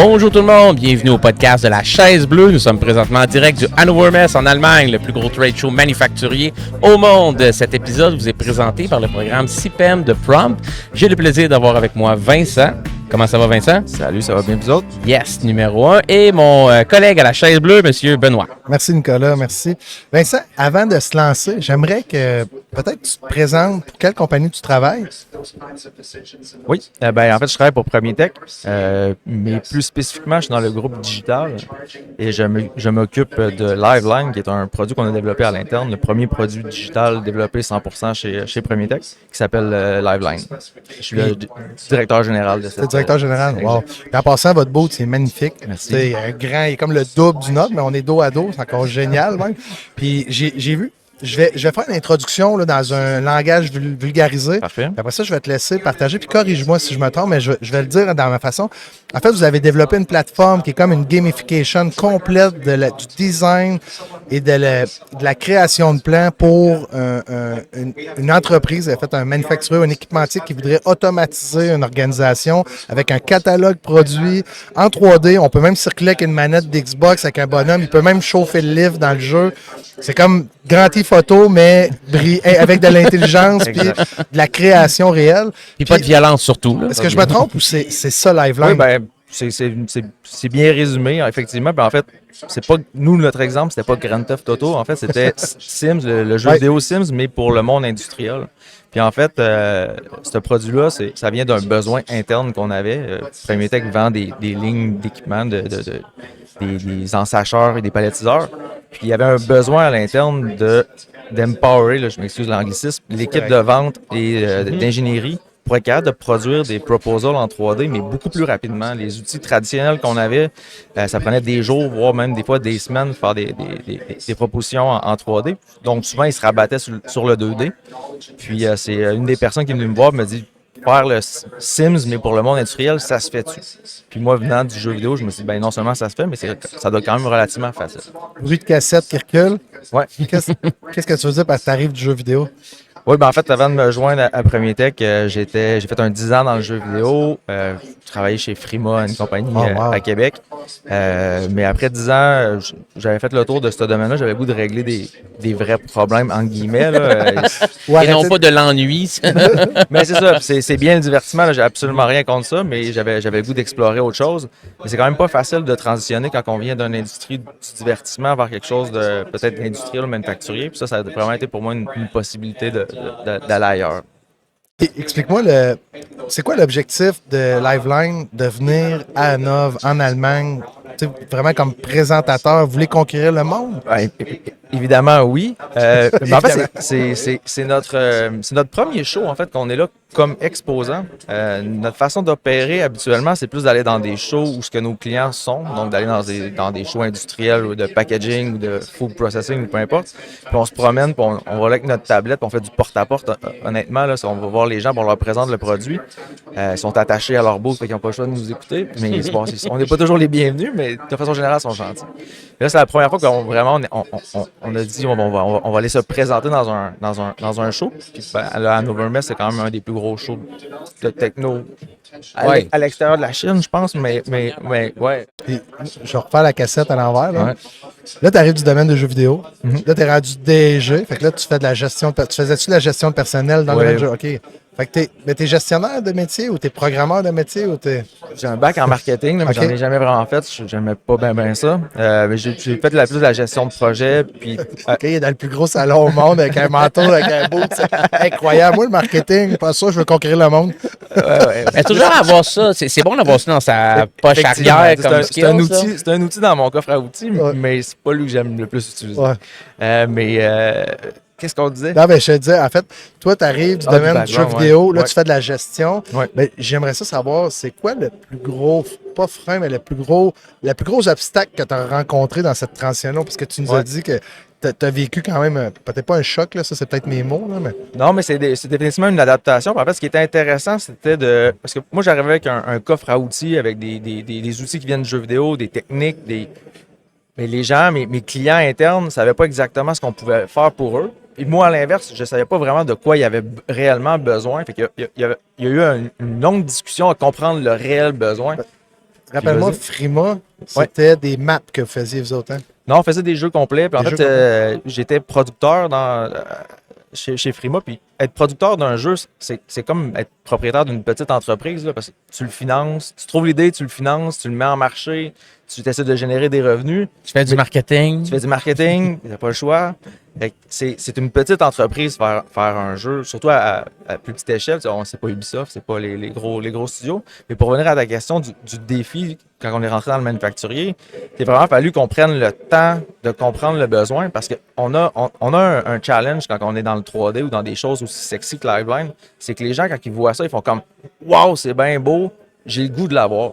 Bonjour tout le monde, bienvenue au podcast de la Chaise Bleue. Nous sommes présentement en direct du Hannover Messe en Allemagne, le plus gros trade show manufacturier au monde. Cet épisode vous est présenté par le programme CIPEM de Prompt. J'ai le plaisir d'avoir avec moi Vincent. Comment ça va, Vincent? Salut, ça va bien vous autres? Yes, numéro 1. Et mon collègue à la Chaise Bleue, M. Benoît. Merci, Nicolas, merci. Vincent, avant de se lancer, j'aimerais que peut-être tu te présentes pour quelle compagnie tu travailles. Oui, en fait, je travaille pour Premier Tech, mais plus spécifiquement, je suis dans le groupe digital et je m'occupe de Liveline, qui est un produit qu'on a développé à l'interne, le premier produit digital développé 100% chez Premier Tech, qui s'appelle Liveline. Je suis le directeur général de cette. Directeur général, wow. Et en passant, votre boat, c'est magnifique. Merci. C'est grand, il est comme le double du nôtre, mais on est dos à dos, c'est encore génial même. Puis j'ai vu, je vais faire une introduction là, dans un langage vulgarisé. Parfait. Puis après ça, je vais te laisser partager, puis corrige-moi si je me trompe, mais je vais le dire dans ma façon. En fait, vous avez développé une plateforme qui est comme une gamification complète du design et de la création de plans pour une entreprise. Vous avez fait un manufacturier, un équipementier qui voudrait automatiser une organisation avec un catalogue produit en 3D. On peut même circuler avec une manette d'Xbox, avec un bonhomme. Il peut même chauffer le livre dans le jeu. C'est comme Grand Theft Auto, mais avec de l'intelligence puis de la création réelle. Puis pas de violence surtout. Est-ce que je me trompe ou c'est ça, Liveline? Oui, c'est bien résumé, effectivement. Puis en fait, c'est pas nous, notre exemple, c'était pas Grand Theft Auto. En fait, c'était Sims, le jeu vidéo Sims, mais pour le monde industriel. Puis en fait, ce produit-là, ça vient d'un besoin interne qu'on avait. Premier Tech vend des lignes d'équipement, des ensacheurs et des palettiseurs. Puis il y avait un besoin à l'interne d'empower, là, je m'excuse l'anglicisme, l'équipe de vente et d'ingénierie pour être capable de produire des proposals en 3D, mais beaucoup plus rapidement. Les outils traditionnels qu'on avait, ça prenait des jours, voire même des fois des semaines, pour faire des propositions en 3D. Donc souvent, ils se rabattaient sur le 2D. Puis c'est une des personnes qui est venue me voir, me dit faire le Sims, mais pour le monde industriel, ça se fait-tu? Puis moi, venant du jeu vidéo, je me suis dit, non seulement ça se fait, mais ça doit quand même relativement facile. Bruit de cassette qui recule. Ouais. Qu'est-ce que tu veux dire parce que tu arrives du jeu vidéo? Oui, en fait, avant de me joindre à Premier Tech, j'ai fait un 10 ans dans le jeu vidéo. Je travaillais chez Frima, une compagnie à Québec. Mais après 10 ans, j'avais fait le tour de ce domaine-là. J'avais le goût de régler des vrais problèmes, entre guillemets. Là. Et non pas de l'ennui. Mais c'est ça, c'est bien le divertissement. Là. J'ai absolument rien contre ça, mais j'avais le goût d'explorer autre chose. Mais c'est quand même pas facile de transitionner quand on vient d'une industrie du divertissement vers quelque chose de peut-être industriel ou manufacturier. Puis ça a vraiment été pour moi une possibilité d'aller ailleurs. Explique-moi, c'est quoi l'objectif de Liveline de venir à Hanovre, en Allemagne, vraiment comme présentateur? Vous voulez conquérir le monde? Ouais, évidemment, oui. Mais en fait, c'est notre premier show, en fait, qu'on est là comme exposant. Notre façon d'opérer, habituellement, c'est plus d'aller dans des shows où ce que nos clients sont, donc d'aller dans des shows industriels ou de packaging ou de food processing ou peu importe. Puis on se promène, puis on va là avec notre tablette, puis on fait du porte-à-porte. Honnêtement, là, on va voir les gens, puis on leur présente le produit. Ils sont attachés à leur booth, fait qu'ils n'ont pas le choix de nous écouter. Mais bon, on n'est pas toujours les bienvenus, mais de façon générale, ils sont gentils. Et là, c'est la première fois qu'on vraiment on a dit on va aller se présenter dans un show. Puis le Hannover Messe, c'est quand même un des plus gros shows de techno à l'extérieur de la Chine, je pense, mais ouais. Et je vais refaire la cassette à l'envers. Là, Ouais. Là tu arrives du domaine de jeux vidéo. Là, tu es rendu DG. Fait que là, tu fais de la gestion. Tu faisais-tu de la gestion de personnel dans le jeu? OK. Fait que t'es gestionnaire de métier ou t'es programmeur de métier ou t'es... J'ai un bac en marketing, là, mais j'en ai jamais vraiment fait. J'aimais pas bien ça. Mais j'ai fait plus de la gestion de projet. Puis, OK, il est dans le plus gros salon au monde avec un manteau, avec un bout. C'est incroyable. Moi, le marketing, pas ça, je veux conquérir le monde. Mais toujours avoir ça, c'est bon d'avoir ça dans sa poche arrière comme skill. C'est un outil dans mon coffre à outils, mais c'est pas lui que j'aime le plus utiliser. Ouais. Qu'est-ce qu'on disait? Non, mais je te disais, en fait, toi, tu arrives du domaine du jeu vidéo, là, ouais. tu fais de la gestion. Ouais. Mais j'aimerais ça savoir, c'est quoi le plus gros, pas frein, mais le plus gros obstacle que tu as rencontré dans cette transition-là? Parce que tu nous as dit que tu as vécu quand même, peut-être pas un choc, là, ça c'est peut-être mes mots, là, mais... Non, mais c'est définitivement une adaptation. En fait, ce qui était intéressant, c'était parce que moi, j'arrivais avec un coffre à outils, avec des outils qui viennent du jeu vidéo, des techniques, mais les gens, mes clients internes, ne savaient pas exactement ce qu'on pouvait faire pour eux. Et moi, à l'inverse, je ne savais pas vraiment de quoi il y avait réellement besoin. Fait qu'il y a eu une longue discussion à comprendre le réel besoin. Rappelle-moi, vas-y. Frima, c'était des maps que vous faisiez, vous autres. Hein? Non, on faisait des jeux complets. Puis en Des fait, jeux j'étais producteur chez Frima. Puis être producteur d'un jeu, c'est comme être propriétaire d'une petite entreprise. Là, parce que tu le finances, tu trouves l'idée, tu le finances, tu le mets en marché, tu essaies de générer des revenus. Tu fais du marketing. Tu fais du marketing, tu n'as pas le choix. Fait que c'est une petite entreprise faire un jeu, surtout à plus petite échelle. C'est pas Ubisoft, c'est pas les gros studios. Mais pour revenir à ta question du défi, quand on est rentré dans le manufacturier, il a vraiment fallu qu'on prenne le temps de comprendre le besoin parce qu'on a un challenge quand on est dans le 3D ou dans des choses aussi sexy que Liveline. C'est que les gens, quand ils voient ça, ils font comme « Wow, c'est bien beau, j'ai le goût de l'avoir ».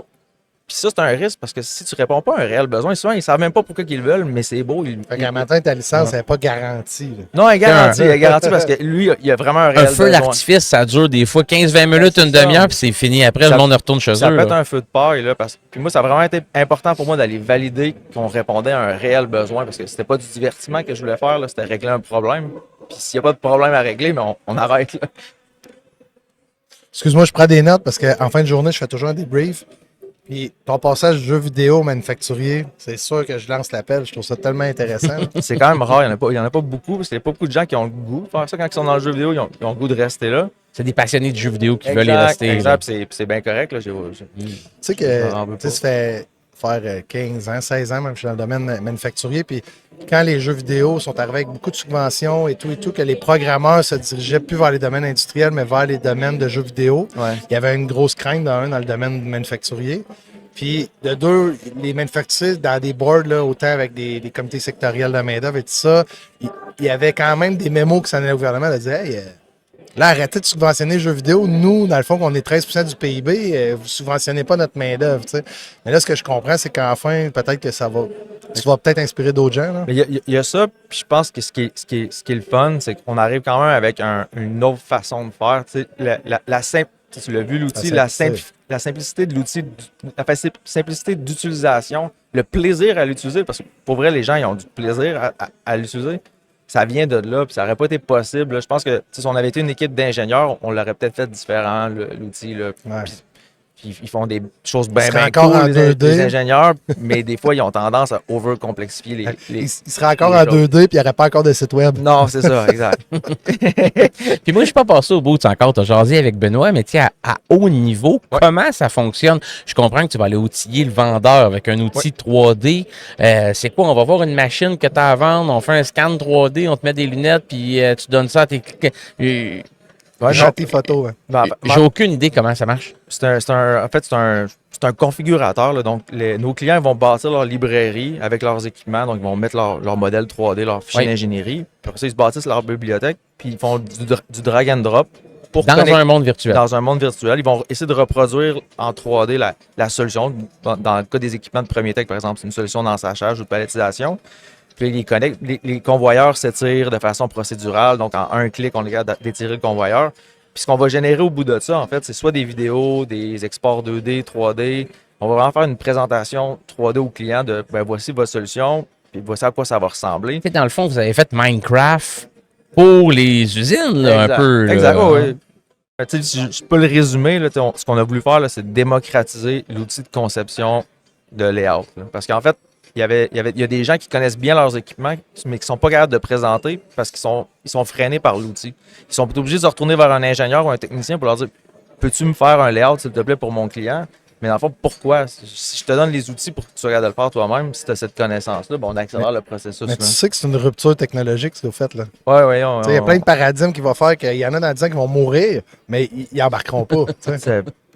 Puis ça, c'est un risque parce que si tu réponds pas à un réel besoin, souvent, ils savent même pas pourquoi ils le veulent, mais c'est beau. Fait qu'un matin, ta licence n'est pas garantie. Là. Non, elle est garantie parce que lui, il a vraiment un réel Un feu besoin. d'artifice, ça dure des fois 15-20 minutes, une demi-heure, puis c'est fini. Après, Ça- le monde retourne chez Ça eux. peut être là. un feu de paille, là, puis moi, ça a vraiment été important pour moi d'aller valider qu'on répondait à un réel besoin parce que c'était pas du divertissement que je voulais faire, là, c'était régler un problème. Puis s'il n'y a pas de problème à régler, mais on arrête. Là. Excuse-moi, je prends des notes parce qu'en fin de journée, je fais toujours un débrief. Puis ton passage jeu vidéo manufacturier, c'est sûr que je lance l'appel. Je trouve ça tellement intéressant. C'est quand même rare, il n'y en a pas beaucoup parce qu'il n'y a pas beaucoup de gens qui ont le goût de faire ça quand ils sont dans le jeu vidéo, ils ont le goût de rester là. C'est des passionnés de jeux vidéo qui veulent y rester. Exact, puis c'est bien correct. Là, Tu sais que j'en veux tu sais, pas. ça fait faire 15 ans, 16 ans, même je suis dans le domaine manufacturier. Puis quand les jeux vidéo sont arrivés avec beaucoup de subventions et tout, que les programmeurs se dirigeaient plus vers les domaines industriels, mais vers les domaines de jeux vidéo, Ouais. il y avait une grosse crainte dans le domaine manufacturier. Puis de deux, les manufacturiers dans des boards, là, autant avec des comités sectoriels de main-d'œuvre et tout ça, il y avait quand même des mémos qui s'en allaient au gouvernement de dire hey, là, arrêtez de subventionner les jeux vidéo. Nous, dans le fond, qu'on est 13% du PIB, vous ne subventionnez pas notre main-d'œuvre. Tu sais. Mais là, ce que je comprends, c'est qu'enfin, peut-être que ça va. Tu vas peut-être inspirer d'autres gens. Là. Mais il y a ça, puis je pense que ce qui est le fun, c'est qu'on arrive quand même avec une autre façon de faire. Tu sais, tu l'as vu, l'outil, la simplicité de l'outil, la simplicité d'utilisation, le plaisir à l'utiliser, parce que pour vrai, les gens ils ont du plaisir à l'utiliser. Ça vient de là, puis ça n'aurait pas été possible. Là. Je pense que si on avait été une équipe d'ingénieurs, on l'aurait peut-être fait différent, l'outil. Là. Ouais. Puis ils font des choses bien encore en cool, 2D. les ingénieurs, mais des fois, ils ont tendance à over-complexifier Il serait encore en 2D, puis il n'y aurait pas encore de site web. Non, c'est ça, exact. Puis moi, je suis pas passé au bout. Encore, tu as jasé avec Benoît, mais tu sais, à haut niveau, comment ça fonctionne? Je comprends que tu vas aller outiller le vendeur avec un outil 3D. C'est quoi? On va voir une machine que tu as à vendre, on fait un scan 3D, on te met des lunettes, puis tu donnes ça à tes clients. Gentil photo. Hein. J'ai aucune idée comment ça marche. C'est un configurateur. Là, donc, nos clients vont bâtir leur librairie avec leurs équipements. Donc, ils vont mettre leur modèle 3D, leur fichier d'ingénierie. Puis après ça, ils se bâtissent leur bibliothèque. Puis, ils font du drag and drop. Dans un monde virtuel. Dans un monde virtuel. Ils vont essayer de reproduire en 3D la solution. Dans le cas des équipements de premier tech, par exemple, c'est une solution d'ensachage ou de palettisation. Puis les convoyeurs s'étirent de façon procédurale. Donc, en un clic, on est capable d'étirer le convoyeur. Puis ce qu'on va générer au bout de ça, en fait, c'est soit des vidéos, des exports 2D, 3D. On va vraiment faire une présentation 3D au client de voici votre solution, puis voici à quoi ça va ressembler. Dans le fond, vous avez fait Minecraft pour les usines, là, un peu. Là. Exact, oui. Si je peux le résumer, là, ce qu'on a voulu faire, là, c'est démocratiser l'outil de conception de layout. Là. Parce qu'en fait, il y a des gens qui connaissent bien leurs équipements, mais qui ne sont pas capables de présenter parce qu'ils sont freinés par l'outil. Ils sont obligés de se retourner vers un ingénieur ou un technicien pour leur dire « Peux-tu me faire un layout, s'il te plaît, pour mon client? » Mais dans le fond, pourquoi? Si je te donne les outils pour que tu sois capable de le faire toi-même, si tu as cette connaissance-là, on accélère le processus. Mais tu sais que c'est une rupture technologique, ce que vous faites. Là. Oui. Il y a plein de paradigmes qui vont faire qu'il y en a dans 10 ans qui vont mourir, mais ils embarqueront pas.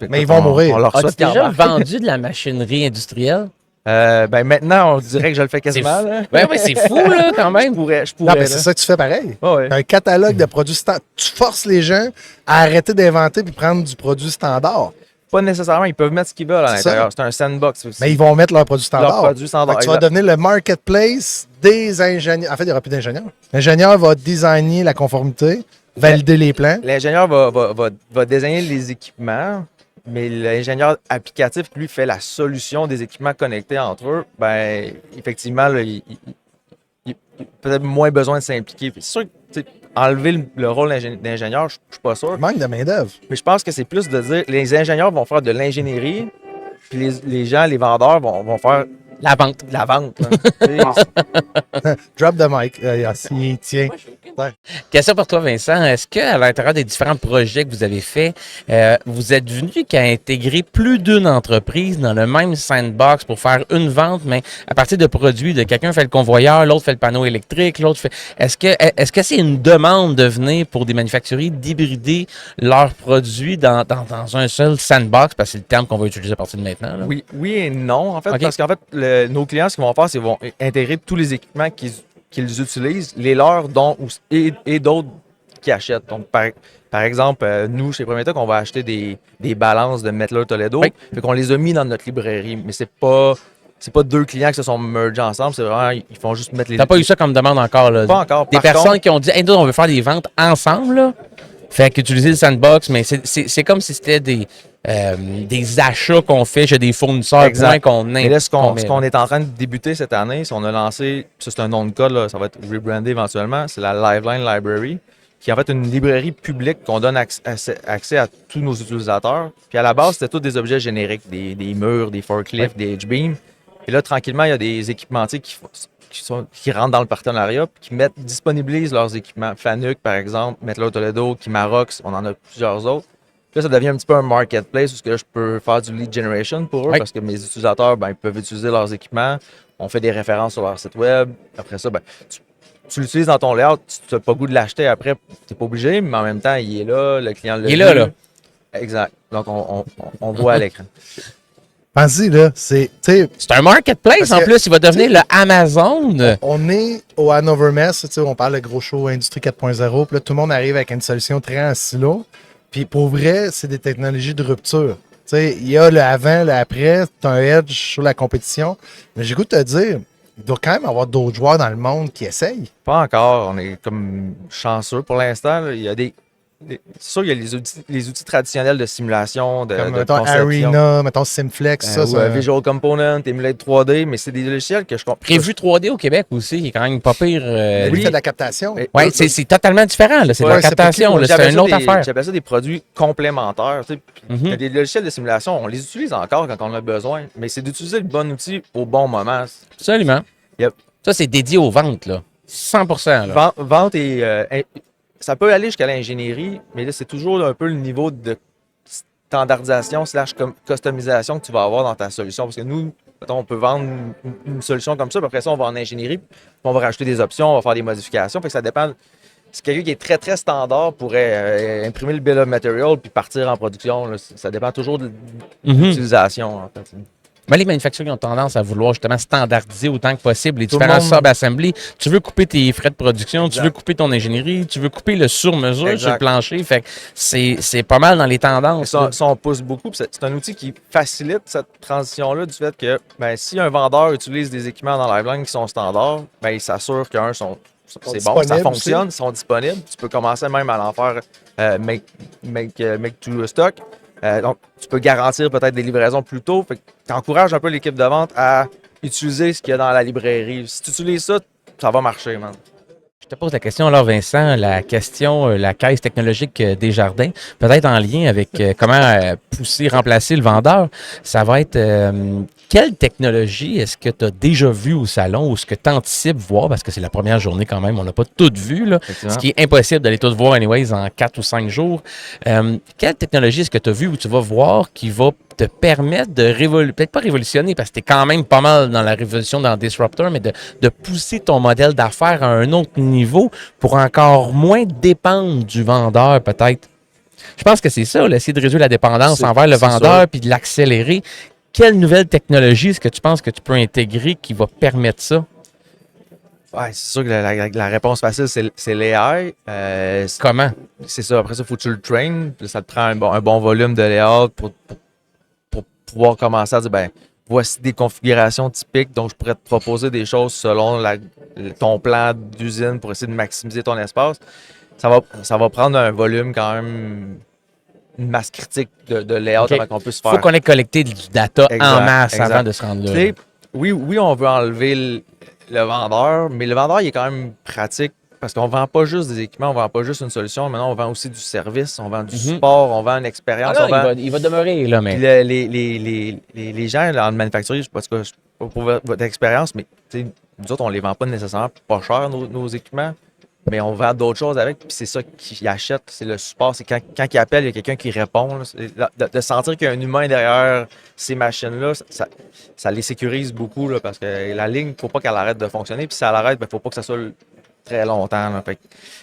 Mais ils vont mourir. On leur As-tu souhaite qu'ils déjà embarquent. vendu de la machinerie industrielle? Maintenant, on dirait que je le fais quasiment. Là. Oui, c'est fou, là, quand même. Je Non, pourrais. mais c'est ça que tu fais pareil. Ouais. Un catalogue de produits standards. Tu forces les gens à arrêter d'inventer puis prendre du produit standard. Pas nécessairement, ils peuvent mettre ce qu'ils veulent à C'est l'intérieur. C'est un sandbox. Mais ils vont mettre leurs produits standards. Leurs produits standards, Fait que tu vas exact. devenir le marketplace des ingénieurs. En fait, il n'y aura plus d'ingénieurs. L'ingénieur va designer la conformité, valider les plans. L'ingénieur va désigner les équipements, mais l'ingénieur applicatif, lui, fait la solution des équipements connectés entre eux. Ben, effectivement, là, il a peut-être moins besoin de s'impliquer. C'est sûr que enlever le rôle d'ingénieur, je suis pas sûr. Il manque de main-d'œuvre. Mais je pense que c'est plus de dire les ingénieurs vont faire de l'ingénierie, Puis les gens, les vendeurs vont faire La vente. de la vente. Là. Tu sais, Drop the mic. S'il tient. Question pour toi, Vincent. Est-ce qu'à l'intérieur des différents projets que vous avez faits, vous êtes venu qu'à intégrer plus d'une entreprise dans le même sandbox pour faire une vente, mais à partir de produits, de quelqu'un fait le convoyeur, l'autre fait le panneau électrique, l'autre fait... Est-ce que c'est une demande de venir pour des manufacturiers d'hybrider leurs produits dans un seul sandbox, parce que c'est le terme qu'on va utiliser à partir de maintenant? Là? oui et non, en fait, OK. parce qu'en fait, nos clients, ce qu'ils vont faire, c'est qu'ils vont intégrer tous les équipements qu'ils utilisent, les leurs et d'autres qui achètent. Donc, par exemple, nous, chez Prométech, on va acheter des balances de Mettler Toledo. Oui. Fait qu'on les a mis dans notre librairie, mais c'est pas deux clients qui se sont mergés ensemble, c'est vraiment, ils font juste mettre les... T'as pas eu ça comme demande encore, là? Pas encore. Des Par personnes contre, qui ont dit, hey, nous, on veut faire des ventes ensemble, là. Fait qu'utiliser le sandbox, mais c'est comme si c'était des achats qu'on fait chez des fournisseurs, Exact. qu'on mais là, ce qu'on met, est en train de débuter cette année, c'est qu'on a lancé, ça c'est un nom de code, là, ça va être rebrandé éventuellement, c'est la Liveline Library, qui est en fait une librairie publique qu'on donne accès à tous nos utilisateurs. Puis à la base, c'était tous des objets génériques, des murs, des forklifts, des H-beams. Et là, tranquillement, il y a des équipementiers qui rentrent dans le partenariat puis qui disponibilisent leurs équipements. Fanuc, par exemple, Mettler Toledo, Kimarox, on en a plusieurs autres. Là, ça devient un petit peu un marketplace où je peux faire du lead generation pour eux parce que mes utilisateurs, ils peuvent utiliser leurs équipements. On fait des références sur leur site web. Après ça, tu l'utilises dans ton layout. Si tu n'as pas le goût de l'acheter après, tu n'es pas obligé, mais en même temps, il est là, le client l'a vu. Il est là. Exact. Donc, on voit à l'écran. Pense-y, là, c'est un marketplace, Parce en que, plus. Il va devenir le Amazon. on est au Hanover Mess, on parle de gros show Industrie 4.0, puis là, tout le monde arrive avec une solution très en silo. Puis pour vrai, c'est des technologies de rupture. Il y a le avant, le après, tu as un edge sur la compétition. Mais j'ai goût de te dire, il doit quand même y avoir d'autres joueurs dans le monde qui essayent. Pas encore. On est comme chanceux pour l'instant. Là. Il y a c'est sûr, il y a les outils traditionnels de simulation, de Mettons conception. Arena, mettons Simflex, ça. Visual Component, Emulate 3D, mais c'est des logiciels que je comprends. Prévu 3D au Québec aussi, il est quand même pas pire. Lui, il fait de la captation. Oui, c'est totalement différent. C'est de la captation. C'est une autre affaire. J'appelle ça des produits complémentaires. Tu sais. Mhm. Il y a des logiciels de simulation, on les utilise encore quand on a besoin, mais c'est d'utiliser le bon outil au bon moment. Absolument. Yep. Ça, c'est dédié aux ventes, là. 100%. Là. Vente et... ça peut aller jusqu'à l'ingénierie, mais là, c'est toujours un peu le niveau de standardisation / customisation que tu vas avoir dans ta solution. Parce que nous, mettons, on peut vendre une solution comme ça, puis après ça, on va en ingénierie, puis on va rajouter des options, on va faire des modifications. Fait que ça dépend. Si quelqu'un qui est très, très standard pourrait imprimer le bill of material puis partir en production, là, ça dépend toujours de l'utilisation, en fait. Mais les manufacturiers ont tendance à vouloir justement standardiser autant que possible les Tout le différents monde- sub-assemblées. Tu veux couper tes frais de production, tu Exact. veux couper ton ingénierie, tu veux couper le sur-mesure Exact. sur le plancher. Fait que c'est pas mal dans les tendances. là. Ça, on pousse beaucoup. Puis c'est un outil qui facilite cette transition-là du fait que si un vendeur utilise des équipements dans Liveline qui sont standards, il s'assure qu'un c'est bon, ça disponibles fonctionne, ils sont disponibles. Tu peux commencer même à en faire make to stock. Donc, tu peux garantir peut-être des livraisons plus tôt. Fait que tu encourages un peu l'équipe de vente à utiliser ce qu'il y a dans la librairie. Si tu utilises ça, ça va marcher, man. Je te pose la question alors, Vincent, la caisse technologique des jardins, peut-être en lien avec comment remplacer le vendeur. Ça va être quelle technologie est-ce que tu as déjà vu au salon ou ce que tu anticipes voir, parce que c'est la première journée quand même, on n'a pas tout vu, là, ce qui est impossible d'aller tout voir anyways en 4 ou 5 jours. Quelle technologie est-ce que tu as vu ou tu vas voir qui va te permettre de peut-être pas révolutionner, parce que tu es quand même pas mal dans la révolution dans Disruptor, mais de pousser ton modèle d'affaires à un autre niveau pour encore moins dépendre du vendeur, peut-être. Je pense que c'est ça, là, essayer de réduire la dépendance envers le vendeur puis de l'accélérer. Quelle nouvelle technologie est-ce que tu penses que tu peux intégrer qui va permettre ça? Ouais, c'est sûr que la réponse facile, c'est l'AI. Comment? C'est ça. Après ça, il faut que tu le traînes. Puis ça te prend un bon volume de layout pour pouvoir commencer à dire, voici des configurations typiques, donc je pourrais te proposer des choses selon ton plan d'usine pour essayer de maximiser ton espace. Ça va prendre un volume quand même, une masse critique de layout avant qu'on puisse faire. Il faut qu'on ait collecté du data en masse exact. avant de se rendre là. Oui, on veut enlever le vendeur, mais le vendeur, il est quand même pratique parce qu'on vend pas juste des équipements, on vend pas juste une solution. Maintenant, on vend aussi du service, on vend du support, on vend une expérience. Ah non, il va demeurer, là, mais... Les gens là, en manufacturier, je ne sais pas pour votre expérience, mais nous autres, on les vend pas nécessairement pas cher, nos équipements. Mais on vend d'autres choses avec, puis c'est ça qu'ils achètent, c'est le support. C'est quand ils appellent, il y a quelqu'un qui répond. Là. De sentir qu'il y a un humain derrière ces machines-là, ça les sécurise beaucoup, là, parce que la ligne, il ne faut pas qu'elle arrête de fonctionner. Puis si elle arrête, il ne faut pas que ça soit très longtemps. Là. Fait que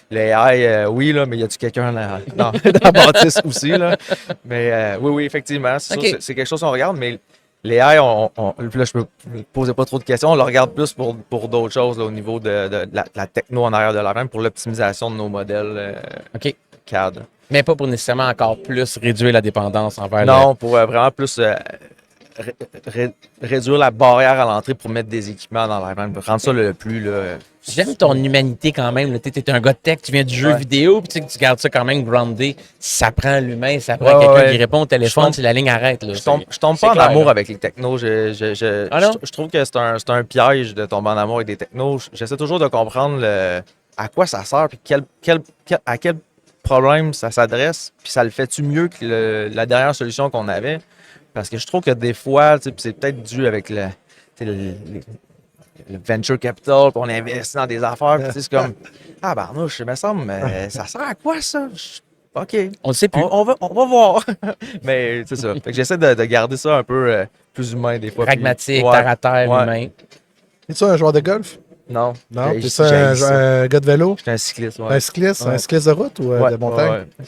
les AI, oui, là, mais y a-tu quelqu'un dans la bâtisse aussi? Là. Mais oui, effectivement, c'est quelque chose qu'on regarde, mais les AI, là, je ne me posais pas trop de questions. On le regarde plus pour d'autres choses là, au niveau de la techno en arrière de la même, pour l'optimisation de nos modèles CAD. Mais pas pour nécessairement encore plus réduire la dépendance envers Non, pour vraiment plus réduire la barrière à l'entrée pour mettre des équipements dans la même. Rendre ça le plus... J'aime ton humanité quand même. Tu es un gars de tech, tu viens du jeu vidéo, puis tu gardes ça quand même groundé. Ça prend l'humain, ça prend quelqu'un qui répond au téléphone si la ligne arrête. Là, je tombe pas en amour avec les technos. Je trouve que c'est un piège de tomber en amour avec des technos. J'essaie toujours de comprendre à quoi ça sert, puis à quel problème ça s'adresse, puis ça le fait-tu mieux que la dernière solution qu'on avait. Parce que je trouve que des fois, c'est peut-être dû avec le venture capital, puis on investit dans des affaires, puis c'est comme barnouche, il me semble, mais ça sert à quoi ça? OK. On le sait plus. On va voir. Mais c'est ça. Fait que j'essaie de garder ça un peu plus humain des fois. Pragmatique, terre à terre, humain. Es-tu un joueur de golf? Non. Non? Es-tu un gars de vélo? Je suis un cycliste, Un cycliste? Un cycliste de route ou de montagne? Ouais.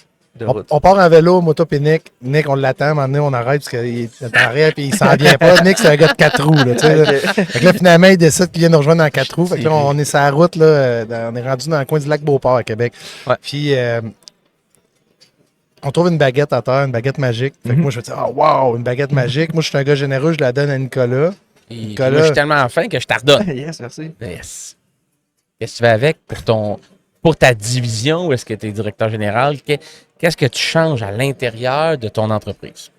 On part en vélo, moto puis Nick. Nick, on l'attend, à un moment donné, on arrête parce qu'il est en arrière et il s'en vient pas. Nick, c'est un gars de 4 roues. Là, Fait que là, finalement, il décide qu'il vient nous rejoindre dans 4 roues. Fait que là, on est sur la route, là, on est rendu dans le coin du lac Beauport à Québec. Ouais. Puis, on trouve une baguette à terre, une baguette magique. Fait que moi, je me dis, wow, une baguette magique. Moi, je suis un gars généreux, je la donne à Nicolas. Nicolas, moi, je suis tellement fin que je t'en redonne. Yes, merci. Yes. Qu'est-ce que tu fais avec pour ta division ou est-ce que tu es directeur général? Qu'est-ce que tu changes à l'intérieur de ton entreprise?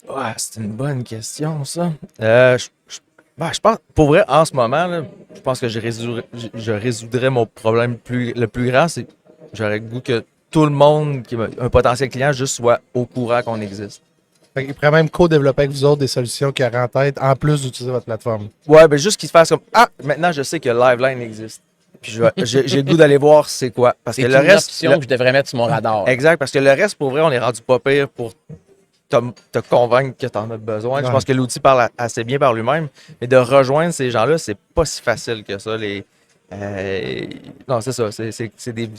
Ouais, c'est une bonne question, ça. Je pense, pour vrai, en ce moment, là, je pense que je résoudrais mon problème le plus grand, c'est que j'aurais le goût que tout le monde qui a un potentiel client juste soit au courant qu'on existe. Fait qu'il pourrait même co-développer avec vous autres des solutions qui auraient en tête, en plus d'utiliser votre plateforme. Ouais, ben juste qu'ils se fassent comme maintenant je sais que Liveline existe. Puis j'ai le goût d'aller voir c'est quoi. Parce que le reste. C'est une option que je devrais mettre sur mon radar. Exact, parce que le reste, pour vrai, on est rendu pas pire pour te convaincre que tu en as besoin. Ouais. Je pense que l'outil parle assez bien par lui-même. Mais de rejoindre ces gens-là, c'est pas si facile que ça. Non, c'est ça. C'est des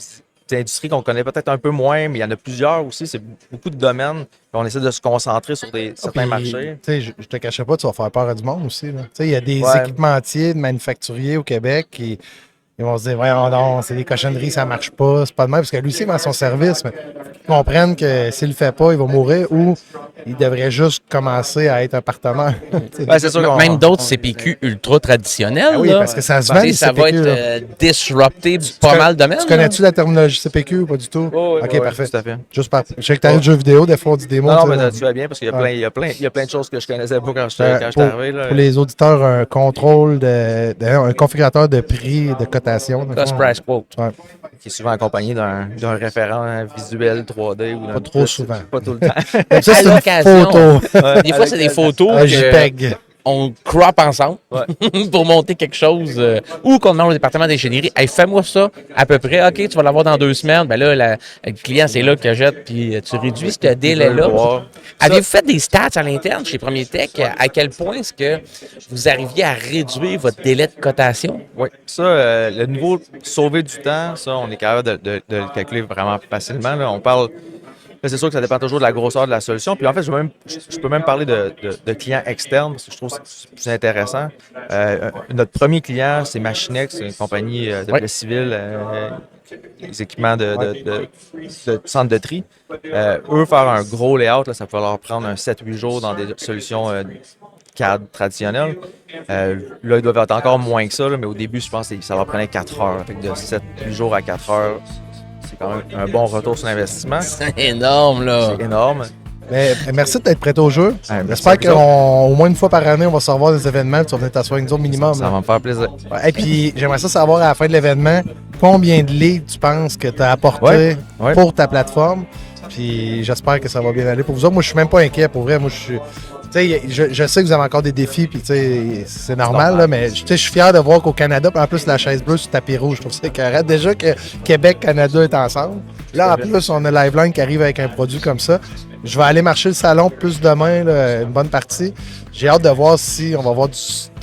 industries qu'on connaît peut-être un peu moins, mais il y en a plusieurs aussi. C'est beaucoup de domaines. On essaie de se concentrer sur certains marchés. Je te cachais pas, tu vas faire peur à du monde aussi. Il y a des équipementiers de manufacturiers au Québec qui ils vont se dire, voyons non, c'est des cochonneries, ça marche pas. C'est pas de même, parce que lui aussi, il vend son service, mais ils comprennent que s'il le fait pas, il va mourir ou il devrait juste commencer à être un partenaire. C'est sûr même d'autres CPQ ultra traditionnels. Oui, parce que ça se vend. Ça va être disrupté pas mal de domaines. Tu connais-tu la terminologie CPQ ou pas du tout? Oh, ok, parfait. Tout à fait. Juste je sais que tu as le jeu vidéo, des fois on dit des mots. Non, mais tu vas bien parce qu'il y a plein de choses que je connaissais pas quand j'étais arrivé. Là. Pour les auditeurs, un contrôle un configurateur de prix de cotation. Cost price quote. Ouais. Qui est souvent accompagné d'un référent visuel 3D. Ou pas trop souvent. Pas tout le temps. Ça, c'est une photo. Des fois, c'est des photos. Un JPEG. On crop ensemble pour monter quelque chose ou qu'on demande au département d'ingénierie, hey, fais-moi ça à peu près, OK, tu vas l'avoir dans 2 semaines. Ben là, le client, c'est là qu'il jette, puis tu réduis ce délai-là. Avez-vous fait des stats à l'interne chez Premier Tech? À quel point est-ce que vous arriviez à réduire votre délai de cotation? Oui, ça, le niveau sauver du temps, ça, on est capable de le calculer vraiment facilement. Là. On parle. C'est sûr que ça dépend toujours de la grosseur de la solution. Puis en fait, je peux même parler de clients externes parce que je trouve que c'est plus intéressant. Notre premier client, c'est Machinex, une compagnie de blé civil, les équipements de centre de tri. Eux, faire un gros layout, là, ça peut leur prendre un 7-8 jours dans des solutions CAD traditionnelles. Là, ils doivent être encore moins que ça, là, mais au début, je pense que ça leur prenait 4 heures. Fait que de 7-8 jours à 4 heures, c'est quand même un bon retour sur l'investissement. C'est énorme, là. C'est énorme. Mais merci d'être prêt au jeu. Merci J'espère à vous qu'au moins une fois par année, on va se revoir des événements et tu vas venir t'asseoir avec nous autres minimum. Ça là. va me faire plaisir. Ouais, et puis, j'aimerais ça savoir à la fin de l'événement, combien de leads tu penses que tu as apporté Ouais. pour ta plateforme. Puis j'espère que ça va bien aller pour vous autres. Moi, je suis même pas inquiet. Pour vrai, moi, je sais que vous avez encore des défis, puis c'est normal, là, mais je suis fier de voir qu'au Canada, puis en plus, la chaise bleue sur tapis rouge, je trouve ça carré. Déjà que Québec-Canada est ensemble. Là, en plus, on a Liveline qui arrive avec un produit comme ça. Je vais aller marcher le salon plus demain, là, une bonne partie. J'ai hâte de voir si on va voir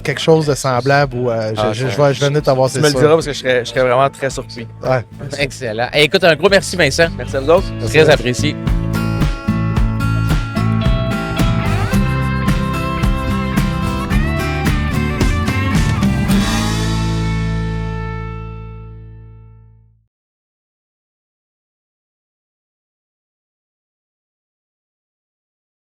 quelque chose de semblable ou je vais venir t'avoir, Tu c'est me le sûr. diras parce que je serais vraiment très surpris. Ouais. Excellent. Écoute, un gros merci, Vincent. Merci à vous autres. Très apprécié.